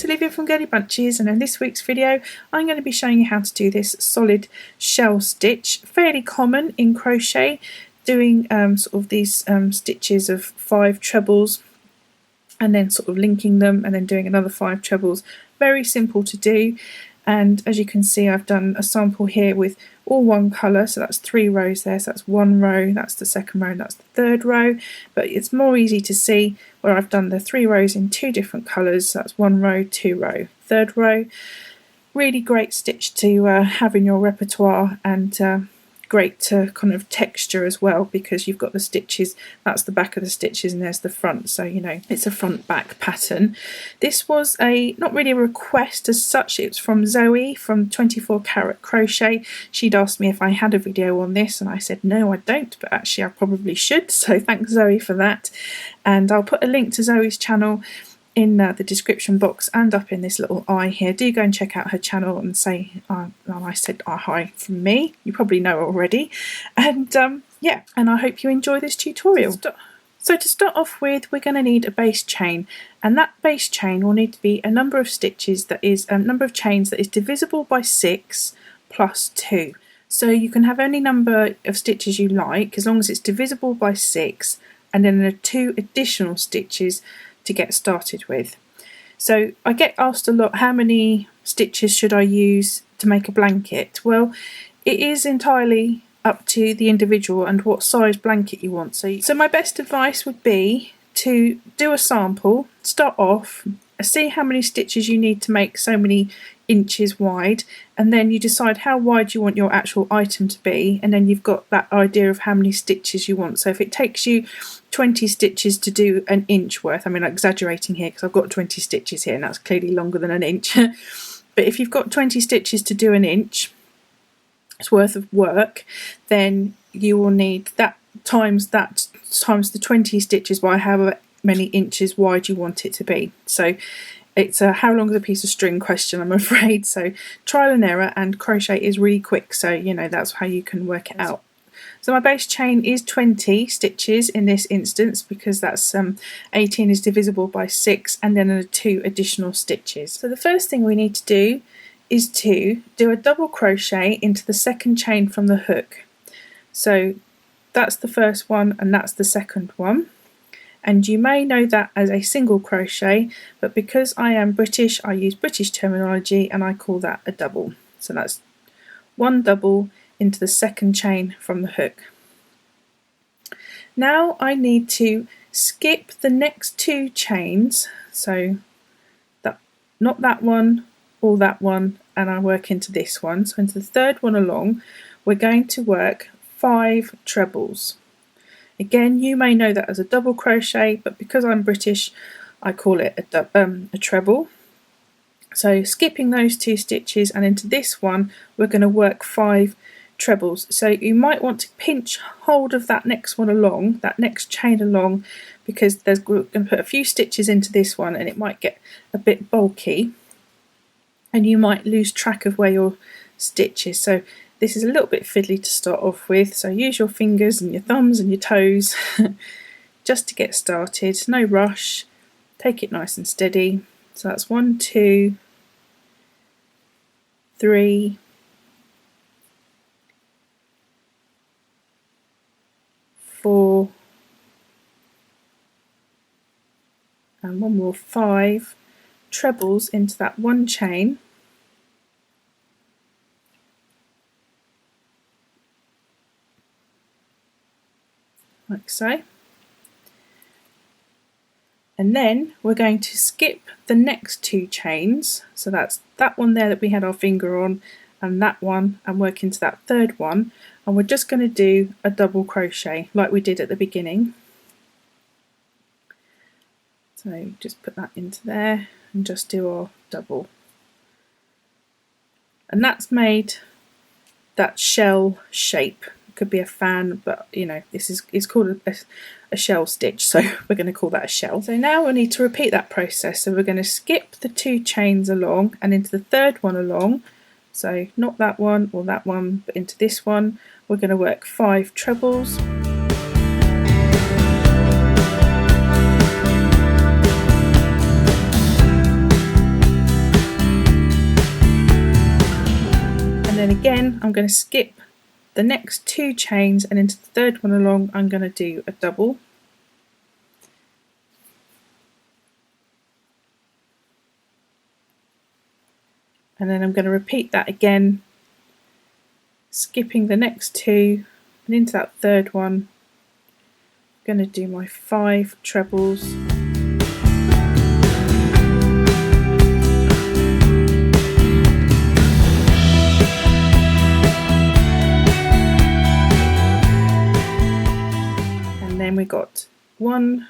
Olivia from Girlybunches, and in this week's video I'm going to be showing you how to do this solid shell stitch. Fairly common in crochet, doing sort of these stitches of 5 trebles and then sort of linking them and then doing another 5 trebles. Very simple to do, and as you can see I've done a sample here with all one colour, so that's 3 rows there, so that's 1 row, that's the second row and that's the third row, but it's more easy to see where I've done the 3 rows in 2 different colours, so that's 1 row, 2 row, third row. Really great stitch to have in your repertoire, and great to kind of texture as well, because you've got the stitches, that's the back of the stitches and there's the front, so you know it's a front back pattern. This was not really a request as such, it's from Zoe from 24 Carat Crochet. She'd asked me if I had a video on this and I said no, I don't, but actually I probably should, so thanks Zoe for that. And I'll put a link to Zoe's channel in the description box and up in this little eye here. Do go and check out her channel and say I said hi from me. You probably know already. And yeah, and I hope you enjoy this tutorial. So to start off with, we're going to need a base chain, and that base chain will need to be a number of stitches that is a number of chains that is divisible by 6 plus 2. So you can have any number of stitches you like as long as it's divisible by 6, and then there are 2 additional stitches to get started with. So I get asked a lot, how many stitches should I use to make a blanket? Well, it is entirely up to the individual and what size blanket you want. So my best advice would be to do a sample, start off, see how many stitches you need to make so many inches wide, and then you decide how wide you want your actual item to be, and then you've got that idea of how many stitches you want. So if it takes you 20 stitches to do an inch worth, I mean I'm exaggerating here because I've got 20 stitches here and that's clearly longer than an inch, but if you've got 20 stitches to do an inch worth of work, then you will need that times the 20 stitches by however many inches wide you want it to be. So it's a how long is a piece of string question, I'm afraid. So trial and error, and crochet is really quick, so you know that's how you can work it out. So my base chain is 20 stitches in this instance, because that's 18 is divisible by 6, and then there are 2 additional stitches. So the first thing we need to do is to do a double crochet into the second chain from the hook. So that's the first one and that's the second one. And you may know that as a single crochet, but because I am British, I use British terminology and I call that a double. So that's 1 double into the second chain from the hook. Now I need to skip the next 2 chains, so not that one or that one, and I work into this one. So into the third one along, we're going to work 5 trebles. Again, you may know that as a double crochet, but because I'm British, I call it a treble. So skipping those 2 stitches, and into this one, we're going to work 5 trebles. So you might want to pinch hold of that next one along, that next chain along, because we're going to put a few stitches into this one, and it might get a bit bulky, and you might lose track of where your stitch is. So this is a little bit fiddly to start off with, so use your fingers and your thumbs and your toes just to get started. No rush, take it nice and steady. So that's 1, 2, 3, 4, and one more 5 trebles into that one chain. Like so. And then we're going to skip the next 2 chains, so that's that one there that we had our finger on, and that one, and work into that third one, and we're just going to do a double crochet like we did at the beginning. So just put that into there and just do our double, and that's made that shell shape. Could be a fan, but you know this is called a shell stitch, so we're going to call that a shell. So now we need to repeat that process, so we're going to skip the 2 chains along and into the third one along, so not that one or that one, but into this one we're going to work 5 trebles. then again I'm going to skip the next 2 chains, and into the third one along I'm going to do a double. And then I'm going to repeat that again, skipping the next 2, and into that third one I'm going to do my 5 trebles. And then we got 1,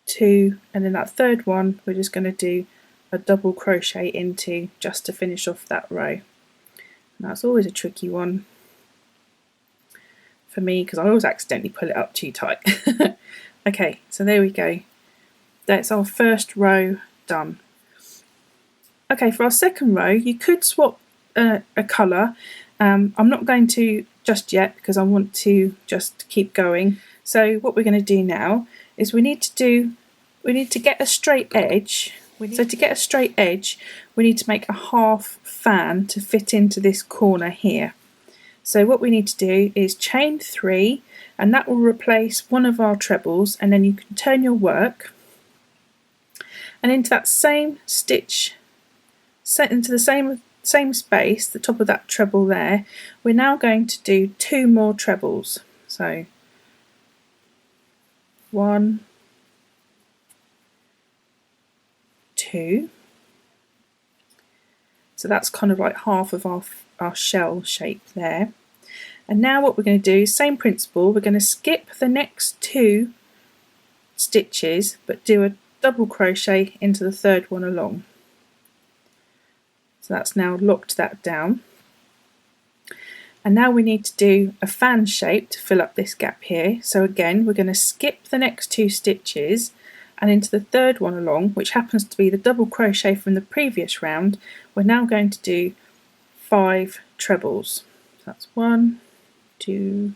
2, and then that third one we're just going to do a double crochet into, just to finish off that row. And that's always a tricky one for me because I always accidentally pull it up too tight. Okay, so there we go. That's our first row done. Okay, for our second row you could swap a colour. I'm not going to just yet because I want to just keep going. So what we're going to do now is we need to get a straight edge. So to get a straight edge we need to make a half fan to fit into this corner here. So what we need to do is chain 3, and that will replace one of our trebles, and then you can turn your work, and into that same stitch, set into the same space, the top of that treble there, we're now going to do 2 more trebles. So 1, 2. So that's kind of like half of our shell shape there. And now what we're going to do, same principle, we're going to skip the next 2 stitches but do a double crochet into the third one along. So that's now locked that down. And now we need to do a fan shape to fill up this gap here. So again we're going to skip the next 2 stitches, and into the third one along, which happens to be the double crochet from the previous round, we're now going to do 5 trebles. So that's 1, 2, 3.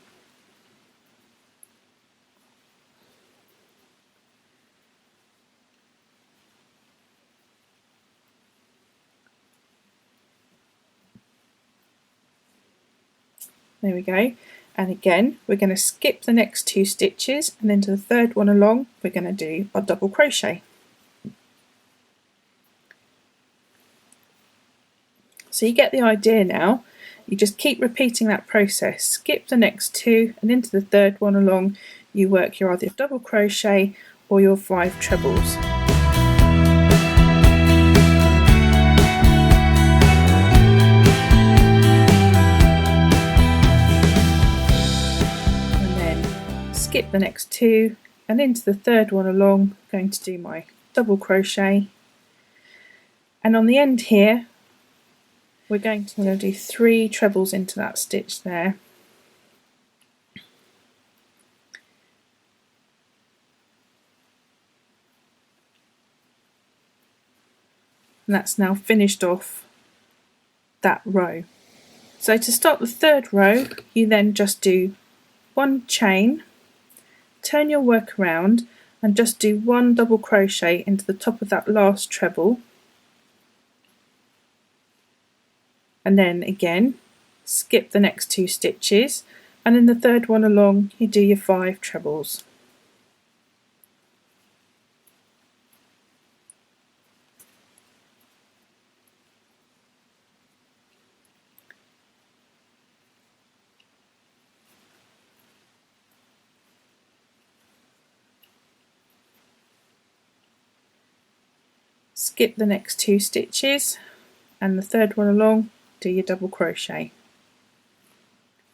There we go. And again we're going to skip the next 2 stitches, and into the third one along we're going to do our double crochet. So you get the idea now. You just keep repeating that process. Skip the next 2, and into the third one along you work your either double crochet or your 5 trebles. Skip the next 2, and into the third one along I'm going to do my double crochet, and on the end here we're going to do 3 trebles into that stitch there. And that's now finished off that row. So to start the third row you then just do 1 chain, turn your work around and just do 1 double crochet into the top of that last treble, and then again skip the next 2 stitches, and in the third one along you do your 5 trebles. Skip the next 2 stitches, and the third one along do your double crochet.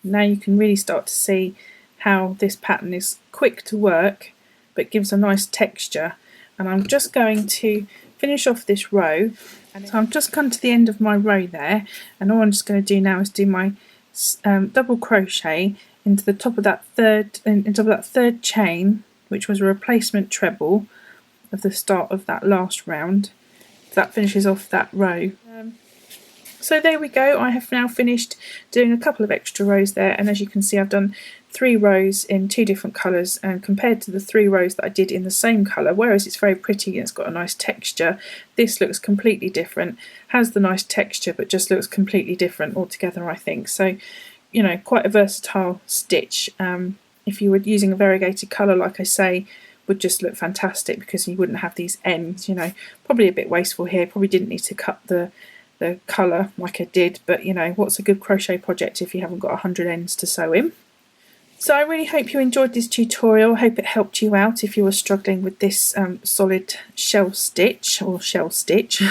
Now you can really start to see how this pattern is quick to work but gives a nice texture. And I'm just going to finish off this row, and so I've just come to the end of my row there, and all I'm just going to do now is do my double crochet into the top of that third chain, which was a replacement treble of the start of that last round. That finishes off that row. So there we go, I have now finished doing a couple of extra rows there, and as you can see I've done 3 rows in 2 different colours, and compared to the 3 rows that I did in the same colour, whereas it's very pretty and it's got a nice texture, this looks completely different. Has the nice texture but just looks completely different altogether, I think. So, you know, quite a versatile stitch. If you were using a variegated colour, like I say, would just look fantastic because you wouldn't have these ends, you know. Probably a bit wasteful here, probably didn't need to cut the colour like I did, but you know, what's a good crochet project if you haven't got 100 ends to sew in? So I really hope you enjoyed this tutorial. I hope it helped you out if you were struggling with this solid shell stitch or shell stitch.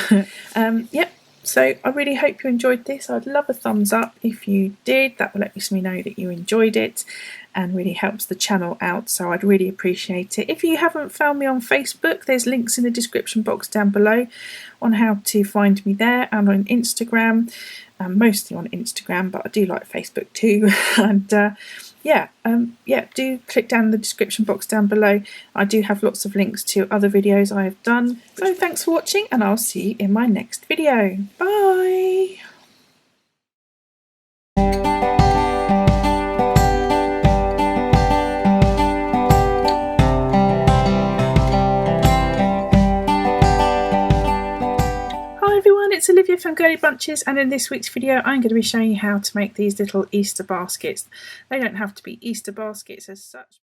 Yep. So I really hope you enjoyed this. I'd love a thumbs up if you did. That will let me know that you enjoyed it and really helps the channel out, so I'd really appreciate it. If you haven't found me on Facebook, there's links in the description box down below on how to find me there, and on Instagram, mostly on Instagram, but I do like Facebook too. And do click down the description box down below. I do have lots of links to other videos I have done. So thanks for watching, and I'll see you in my next video. Bye! Hi everyone, it's Olivia from Girlybunches, and in this week's video I'm going to be showing you how to make these little Easter baskets. They don't have to be Easter baskets as such.